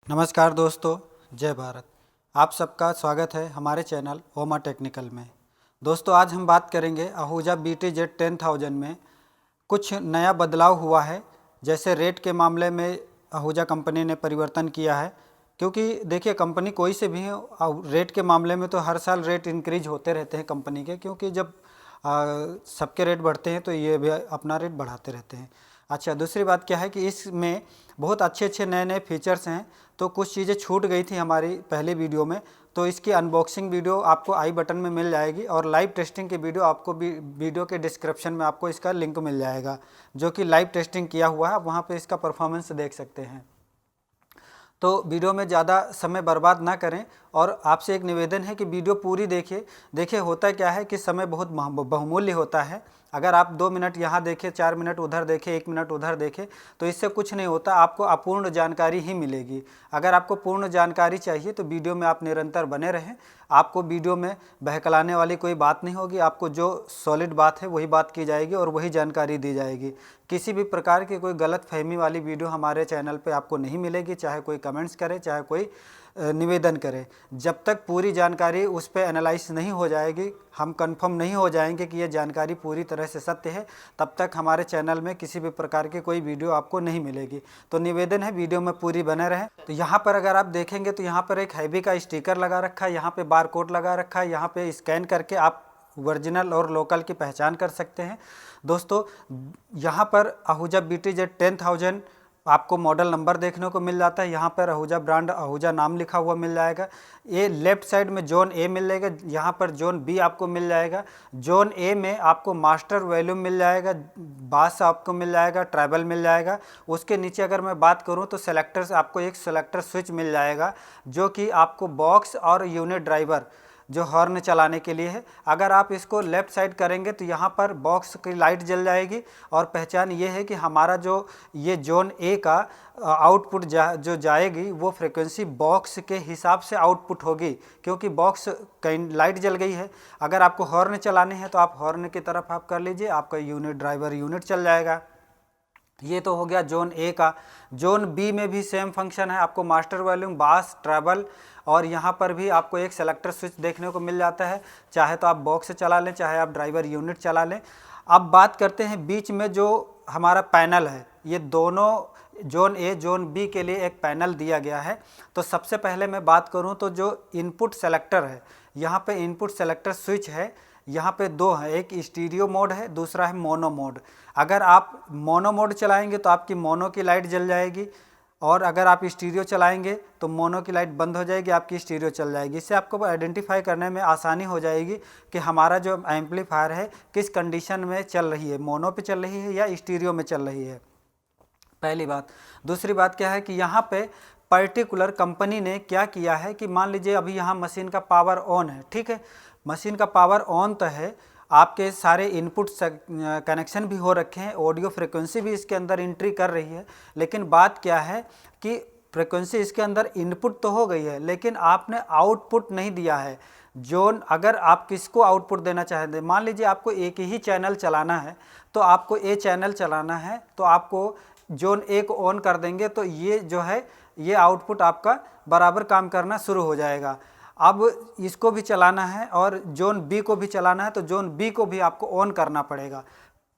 नमस्कार दोस्तों, जय भारत। आप सबका स्वागत है हमारे चैनल ओमा टेक्निकल में। दोस्तों, आज हम बात करेंगे आहूजा BTZ 10,000 में कुछ नया बदलाव हुआ है। जैसे रेट के मामले में आहूजा कंपनी ने परिवर्तन किया है, क्योंकि देखिए कंपनी कोई से भी हो, रेट के मामले में तो हर साल रेट इंक्रीज होते रहते हैं कंपनी के, क्योंकि जब सबके रेट बढ़ते हैं तो ये भी अपना रेट बढ़ाते रहते हैं। अच्छा, दूसरी बात क्या है कि इसमें बहुत अच्छे अच्छे नए नए फीचर्स हैं। तो कुछ चीज़ें छूट गई थी हमारी पहले वीडियो में, तो इसकी अनबॉक्सिंग वीडियो आपको आई बटन में मिल जाएगी और लाइव टेस्टिंग की वीडियो आपको भी वीडियो के डिस्क्रिप्शन में आपको इसका लिंक मिल जाएगा, जो कि लाइव टेस्टिंग किया हुआ है। वहाँ पे इसका परफॉर्मेंस देख सकते हैं। तो वीडियो में ज़्यादा समय बर्बाद ना करें और आपसे एक निवेदन है कि वीडियो पूरी देखिए। देखिए होता क्या है कि समय बहुत बहुमूल्य होता है। अगर आप 2 मिनट यहाँ देखें, 4 मिनट उधर देखें, 1 मिनट उधर देखें, तो इससे कुछ नहीं होता, आपको अपूर्ण जानकारी ही मिलेगी। अगर आपको पूर्ण जानकारी चाहिए तो वीडियो में आप निरंतर बने रहें। आपको वीडियो में बहकलाने वाली कोई बात नहीं होगी। आपको जो सॉलिड बात है वही बात की जाएगी और वही जानकारी दी जाएगी। किसी भी प्रकार की कोई गलत फहमी वाली वीडियो हमारे चैनल पे आपको नहीं मिलेगी, चाहे कोई कमेंट्स करे, चाहे कोई निवेदन करे। जब तक पूरी जानकारी उस पर एनालाइज नहीं हो जाएगी, हम कंफर्म नहीं हो जाएंगे कि ये जानकारी पूरी तरह से सत्य है, तब तक हमारे चैनल में किसी भी प्रकार की कोई वीडियो आपको नहीं मिलेगी। तो निवेदन है वीडियो में पूरी बने रहें। तो यहाँ पर अगर आप देखेंगे तो यहाँ पर एक हैवी का स्टिकर लगा रखा है, यहाँ पे बार कोड लगा रखा है, यहाँ पे स्कैन करके आप ओरिजिनल और लोकल की पहचान कर सकते हैं। दोस्तों, यहाँ पर आहूजा BTZ 10,000 आपको मॉडल नंबर देखने को मिल जाता है। यहाँ पर आहूजा ब्रांड, आहूजा नाम लिखा हुआ मिल जाएगा। ये लेफ्ट साइड में जोन ए मिल जाएगा, यहाँ पर जोन बी आपको मिल जाएगा। जोन ए में आपको मास्टर वॉल्यूम मिल जाएगा, बास आपको मिल जाएगा, ट्रैवल मिल जाएगा। उसके नीचे अगर मैं बात करूँ तो सेलेक्टर्स, आपको एक सेलेक्टर स्विच मिल जाएगा, जो कि आपको बॉक्स और यूनिट ड्राइवर जो हॉर्न चलाने के लिए है। अगर आप इसको लेफ़्ट साइड करेंगे तो यहाँ पर बॉक्स की लाइट जल जाएगी और पहचान ये है कि हमारा जो ये जोन ए का आउटपुट जो जाएगी वो फ्रीक्वेंसी बॉक्स के हिसाब से आउटपुट होगी, क्योंकि बॉक्स कहीं लाइट जल गई है। अगर आपको हॉर्न चलाने हैं तो आप हॉर्न की तरफ आप कर लीजिए, आपका यूनिट ड्राइवर यूनिट चल जाएगा। ये तो हो गया जोन ए का। जोन बी में भी सेम फंक्शन है, आपको मास्टर वॉल्यूम, बास, ट्रैवल और यहाँ पर भी आपको एक सेलेक्टर स्विच देखने को मिल जाता है। चाहे तो आप बॉक्स चला लें, चाहे आप ड्राइवर यूनिट चला लें। अब बात करते हैं बीच में जो हमारा पैनल है, ये दोनों जोन ए जोन बी के लिए एक पैनल दिया गया है। तो सबसे पहले मैं बात करूँ तो जो इनपुट सेलेक्टर है, यहाँ पे इनपुट सेलेक्टर स्विच है, यहाँ पे दो है, एक स्टीरियो मोड है, दूसरा है मोनो मोड। अगर आप मोनो मोड चलाएंगे तो आपकी मोनो की लाइट जल जाएगी, और अगर आप स्टीरियो चलाएंगे तो मोनो की लाइट बंद हो जाएगी, आपकी स्टीरियो चल जाएगी। इससे आपको आइडेंटिफाई करने में आसानी हो जाएगी कि हमारा जो एम्पलीफायर है किस कंडीशन में चल रही है, मोनो पे चल रही है या स्टीरियो में चल रही है, पहली बात। दूसरी बात क्या है कि यहाँ पे पर्टिकुलर कंपनी ने क्या किया है कि मान लीजिए अभी यहाँ मशीन का पावर ऑन है, ठीक है, मशीन का पावर ऑन तो है, आपके सारे इनपुट कनेक्शन भी हो रखे हैं, ऑडियो फ्रिक्वेंसी भी इसके अंदर एंट्री कर रही है। लेकिन बात क्या है कि फ्रिक्वेंसी इसके अंदर इनपुट तो हो गई है, लेकिन आपने आउटपुट नहीं दिया है। जोन, अगर आप किसको आउटपुट देना चाहते हैं, मान लीजिए आपको एक ही चैनल चलाना है, तो आपको ए चैनल चलाना है, तो आपको जोन ए को ऑन कर देंगे तो ये जो है ये आउटपुट आपका बराबर काम करना शुरू हो जाएगा। अब इसको भी चलाना है और जोन बी को भी चलाना है, तो जोन बी को भी आपको ऑन करना पड़ेगा।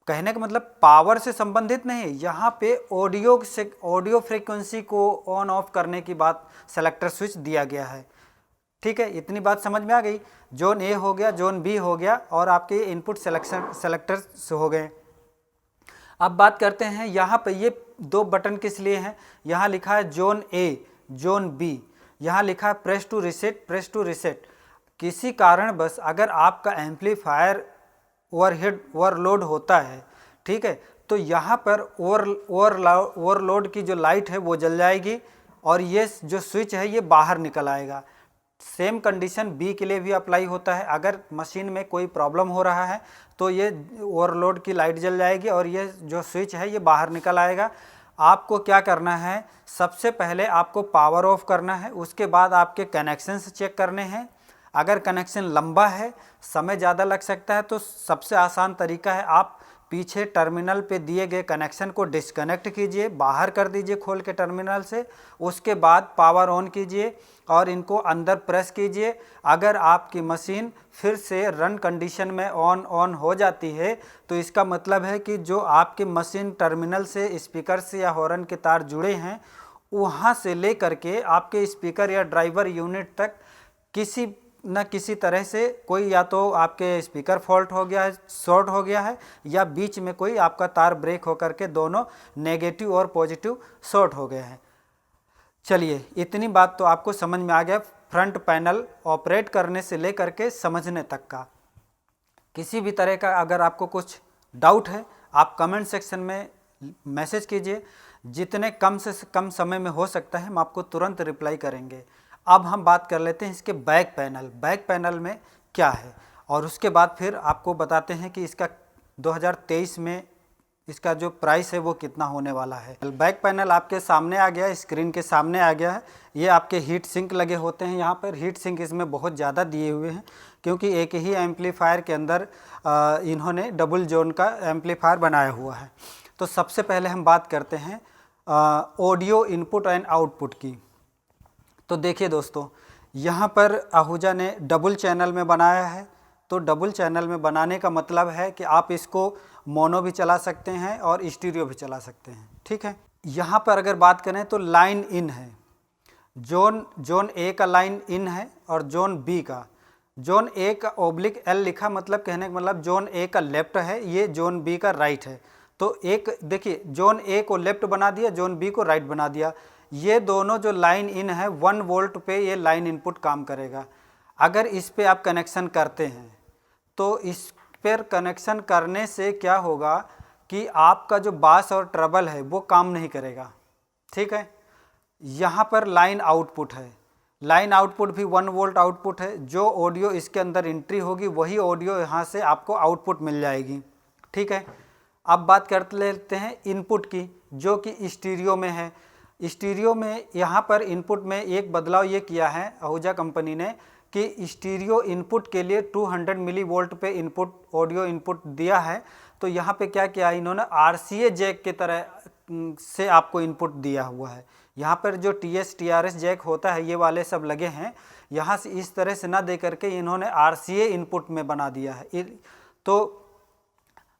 कहने का मतलब पावर से संबंधित नहीं है, यहाँ पे ऑडियो फ्रीक्वेंसी को ऑन ऑफ करने की बात सेलेक्टर स्विच दिया गया है। ठीक है, इतनी बात समझ में आ गई। जोन ए हो गया, जोन बी हो गया और आपके इनपुट सेलेक्टर्स हो गए। अब बात करते हैं यहाँ पे ये दो बटन किस लिए हैं। यहाँ लिखा है जोन ए, जोन बी, यहाँ लिखा है press to reset, press to reset. किसी कारण बस अगर आपका एम्पलीफायर ओवरलोड होता है, ठीक है, तो यहाँ पर ओवरलोड की जो लाइट है वो जल जाएगी और ये जो स्विच है ये बाहर निकल आएगा। सेम कंडीशन बी के लिए भी अप्लाई होता है। अगर मशीन में कोई प्रॉब्लम हो रहा है तो ये ओवरलोड की लाइट जल जाएगी और ये जो स्विच है ये बाहर निकल आएगा। आपको क्या करना है, सबसे पहले आपको पावर ऑफ करना है, उसके बाद आपके कनेक्शंस चेक करने हैं। अगर कनेक्शन लंबा है, समय ज़्यादा लग सकता है, तो सबसे आसान तरीका है आप पीछे टर्मिनल पे दिए गए कनेक्शन को डिस्कनेक्ट कीजिए, बाहर कर दीजिए खोल के टर्मिनल से। उसके बाद पावर ऑन कीजिए और इनको अंदर प्रेस कीजिए। अगर आपकी मशीन फिर से रन कंडीशन में ऑन हो जाती है तो इसका मतलब है कि जो आपकी मशीन टर्मिनल से स्पीकर से या हॉर्न के तार जुड़े हैं वहाँ से ले करके आपके स्पीकर या ड्राइवर यूनिट तक किसी न किसी तरह से कोई या तो आपके स्पीकर फॉल्ट हो गया है, शॉर्ट हो गया है, या बीच में कोई आपका तार ब्रेक होकर के दोनों नेगेटिव और पॉजिटिव शॉर्ट हो गए हैं। चलिए, इतनी बात तो आपको समझ में आ गया फ्रंट पैनल ऑपरेट करने से लेकर के समझने तक का। किसी भी तरह का अगर आपको कुछ डाउट है आप कमेंट सेक्शन में मैसेज कीजिए। जितने कम से कम समय में हो सकता है हम आपको तुरंत रिप्लाई करेंगे। अब हम बात कर लेते हैं इसके बैक पैनल में क्या है, और उसके बाद फिर आपको बताते हैं कि इसका 2023 में इसका जो प्राइस है वो कितना होने वाला है। बैक पैनल आपके सामने आ गया है, स्क्रीन के सामने आ गया है। ये आपके हीट सिंक लगे होते हैं। यहाँ पर हीट सिंक इसमें बहुत ज़्यादा दिए हुए हैं क्योंकि एक ही एम्पलीफायर के अंदर इन्होंने डबल जोन का एम्पलीफायर बनाया हुआ है। तो सबसे पहले हम बात करते हैं ऑडियो इनपुट एंड आउटपुट की। तो देखिए दोस्तों, यहाँ पर आहूजा ने डबल चैनल में बनाया है। तो डबल चैनल में बनाने का मतलब है कि आप इसको मोनो भी चला सकते हैं और स्टीरियो भी चला सकते हैं, ठीक है। यहाँ पर अगर बात करें तो लाइन इन है, जोन ए का लाइन इन है और जोन बी का। जोन ए का ओब्लिक एल लिखा, मतलब कहने का मतलब जोन ए का लेफ्ट है, ये जोन बी का राइट है। तो एक देखिए, जोन ए को लेफ्ट बना दिया, जोन बी को राइट बना दिया। ये दोनों जो लाइन इन है 1 वोल्ट पे ये लाइन इनपुट काम करेगा। अगर इस पे आप कनेक्शन करते हैं तो इस पर कनेक्शन करने से क्या होगा कि आपका जो बास और ट्रबल है वो काम नहीं करेगा, ठीक है। यहाँ पर लाइन आउटपुट है, लाइन आउटपुट भी 1 वोल्ट आउटपुट है। जो ऑडियो इसके अंदर एंट्री होगी वही ऑडियो यहाँ से आपको आउटपुट मिल जाएगी, ठीक है। अब बात कर लेते हैं इनपुट की, जो कि स्टीरियो में है। स्टीरियो में यहाँ पर इनपुट में एक बदलाव ये किया है आहूजा कंपनी ने कि स्टीरियो इनपुट के लिए 200 मिली वोल्ट पे इनपुट ऑडियो इनपुट दिया है। तो यहाँ पे क्या किया इन्होंने, RCA जैक की तरह से आपको इनपुट दिया हुआ है। यहाँ पर जो TS TRS जैक होता है ये वाले सब लगे हैं, यहाँ से इस तरह से ना दे करके इन्होंने RCA इनपुट में बना दिया है। तो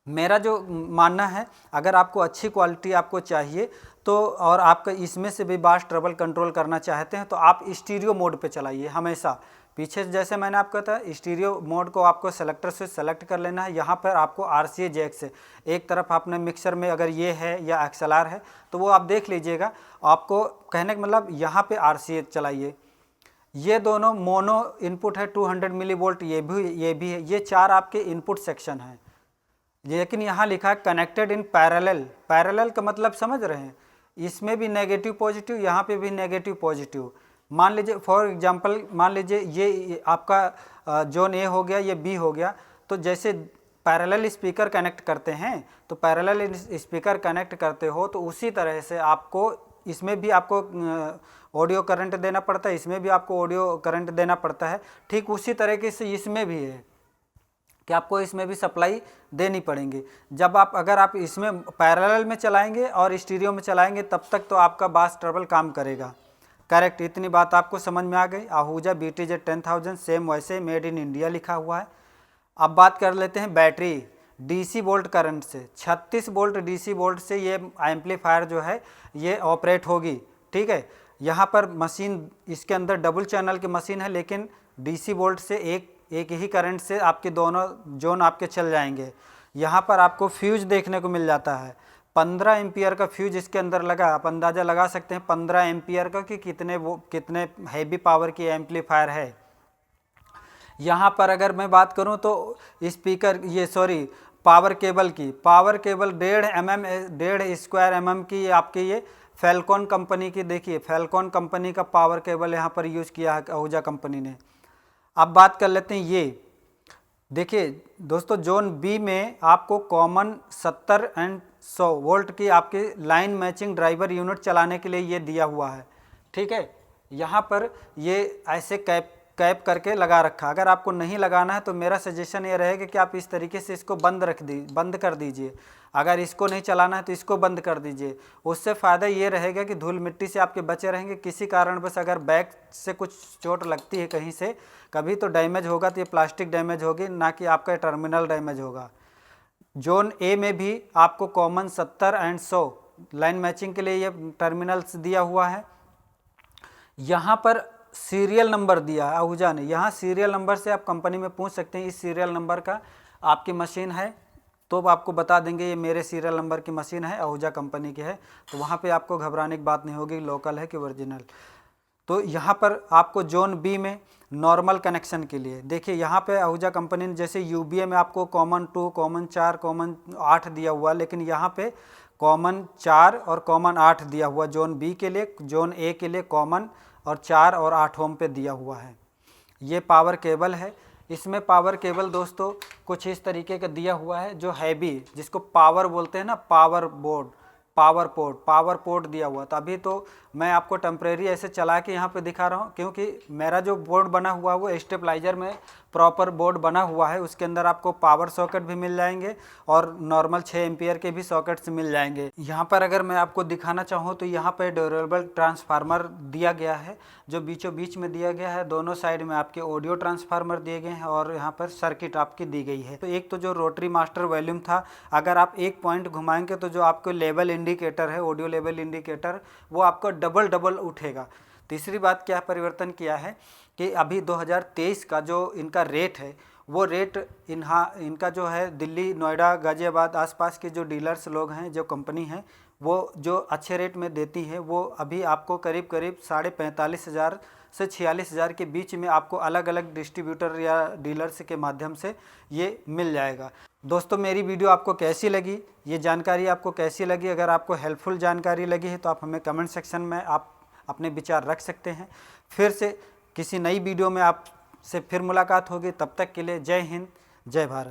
मेरा जो मानना है, अगर आपको अच्छी क्वालिटी आपको चाहिए तो और आपका इसमें से भी बास ट्रबल कंट्रोल करना चाहते हैं तो आप स्टीरियो मोड पे चलाइए हमेशा। पीछे जैसे मैंने आपको कहा स्टीरियो मोड को आपको सेलेक्टर से सेलेक्ट कर लेना है। यहाँ पर आपको RCA जैक से एक तरफ आपने मिक्सर में अगर ये है या XLR है तो वो आप देख लीजिएगा। आपको कहने का मतलब यहाँ पे RCA चलाइए। ये दोनों मोनो इनपुट है 200 मिली वोल्ट, ये भी है। ये 4 आपके इनपुट सेक्शन हैं, लेकिन यहाँ लिखा है कनेक्टेड इन पैरेलल। पैरेलल का मतलब समझ रहे हैं, इसमें भी नेगेटिव पॉजिटिव, यहाँ पे भी नेगेटिव पॉजिटिव। मान लीजिए फॉर एग्जांपल, मान लीजिए ये आपका जोन ए हो गया, ये बी हो गया। तो जैसे पैरेलल स्पीकर कनेक्ट करते हैं तो पैरेलल स्पीकर कनेक्ट करते हो तो उसी तरह से आपको इसमें भी आपको ऑडियो करंट देना पड़ता है, इसमें भी आपको ऑडियो करंट देना पड़ता है। ठीक उसी तरीके से इसमें भी है कि आपको इसमें भी सप्लाई देनी पड़ेंगी। जब आप अगर आप इसमें पैरेलल में चलाएंगे और स्टीरियो में चलाएंगे तब तक तो आपका बास ट्रबल काम करेगा। करेक्ट, इतनी बात आपको समझ में आ गई। आहूजा BTJ 10000 सेम वैसे मेड इन इंडिया लिखा हुआ है। अब बात कर लेते हैं बैटरी DC वोल्ट करंट से। 36 वोल्ट DC वोल्ट से ये एम्पलीफायर जो है ये ऑपरेट होगी, ठीक है। यहाँ पर मशीन इसके अंदर डबल चैनल की मशीन है, लेकिन DC वोल्ट से एक ही करंट से आपके दोनों जोन आपके चल जाएंगे। यहाँ पर आपको फ्यूज देखने को मिल जाता है, 15 एम्पियर का फ्यूज इसके अंदर लगा। आप अंदाज़ा लगा सकते हैं 15 एम्पियर का कि कितने हैवी पावर की एम्पलीफायर है। यहाँ पर अगर मैं बात करूँ तो स्पीकर पावर केबल की, पावर केबल 1.5 स्क्वायर mm की आपकी ये फैल्कॉन कंपनी की, देखिए फैल्कॉन कंपनी का पावर केबल यहाँ पर यूज़ किया है आहूजा कंपनी ने। अब बात कर लेते हैं ये देखिए दोस्तों, जोन बी में आपको कॉमन 70 एंड 100 वोल्ट की आपकी लाइन मैचिंग ड्राइवर यूनिट चलाने के लिए ये दिया हुआ है, ठीक है। यहाँ पर ये ऐसे कैप करके लगा रखा। अगर आपको नहीं लगाना है तो मेरा सजेशन ये रहेगा कि आप इस तरीके से इसको बंद कर दीजिए। अगर इसको नहीं चलाना है तो इसको बंद कर दीजिए। उससे फ़ायदा ये रहेगा कि धूल मिट्टी से आपके बचे रहेंगे। किसी कारणवश अगर बैक से कुछ चोट लगती है कहीं से कभी तो डैमेज होगा, तो ये प्लास्टिक डैमेज होगी, ना कि आपका टर्मिनल डैमेज होगा। जोन ए में भी आपको कॉमन 70 एंड 100 लाइन मैचिंग के लिए ये टर्मिनल्स दिया हुआ है। यहाँ पर सीरियल नंबर दिया है आहूजा ने। यहाँ सीरियल नंबर से आप कंपनी में पूछ सकते हैं, इस सीरियल नंबर का आपकी मशीन है तो आपको बता देंगे ये मेरे सीरियल नंबर की मशीन है, आहूजा कंपनी की है। तो वहाँ पे आपको घबराने की बात नहीं होगी लोकल है कि ओरिजिनल। तो यहाँ पर आपको जोन बी में नॉर्मल कनेक्शन के लिए देखिए, यहाँ पे आहूजा कंपनी ने जैसे यूबीए में आपको कॉमन 2, कॉमन 4, कॉमन 8 दिया हुआ, लेकिन यहाँ पे कॉमन 4 और कॉमन 8 दिया हुआ जोन बी के लिए। जोन ए के लिए कॉमन और 4 और 8 ओम पे दिया हुआ है। ये पावर केबल है। इसमें पावर केबल दोस्तों कुछ इस तरीके का दिया हुआ है जो हैवी, जिसको पावर बोलते हैं ना, पावर पोर्ट दिया हुआ। तो अभी तो मैं आपको टेम्परेरी ऐसे चला के यहाँ पे दिखा रहा हूँ, क्योंकि मेरा जो बोर्ड बना हुआ है वो स्टेबलाइजर में प्रॉपर बोर्ड बना हुआ है। उसके अंदर आपको पावर सॉकेट भी मिल जाएंगे और नॉर्मल 6 एम्पियर के भी सॉकेट्स मिल जाएंगे। यहाँ पर अगर मैं आपको दिखाना चाहूँ तो यहाँ पर ड्यूरेबल ट्रांसफार्मर दिया गया है जो बीचों बीच में दिया गया है। दोनों साइड में आपके ऑडियो ट्रांसफार्मर दिए गए हैं और यहाँ पर सर्किट आपकी दी गई है। तो एक तो जो रोटरी मास्टर वॉल्यूम था, अगर आप एक पॉइंट घुमाएंगे तो जो आपको लेवल इंडिकेटर है, ऑडियो लेवल इंडिकेटर, वो आपको डबल उठेगा। तीसरी बात क्या परिवर्तन किया है कि अभी 2023 का जो इनका रेट है वो रेट इनका जो है दिल्ली, नोएडा, गाज़ियाबाद आसपास के जो डीलर्स लोग हैं, जो कंपनी है, वो जो अच्छे रेट में देती है वो अभी आपको करीब 45,000 से 46,000 के बीच में आपको अलग अलग डिस्ट्रीब्यूटर या डीलर्स के माध्यम से ये मिल जाएगा। दोस्तों मेरी वीडियो आपको कैसी लगी, ये जानकारी आपको कैसी लगी? अगर आपको हेल्पफुल जानकारी लगी है तो आप हमें कमेंट सेक्शन में आप अपने विचार रख सकते हैं। फिर से किसी नई वीडियो में आपसे फिर मुलाकात होगी। तब तक के लिए जय हिंद, जय भारत।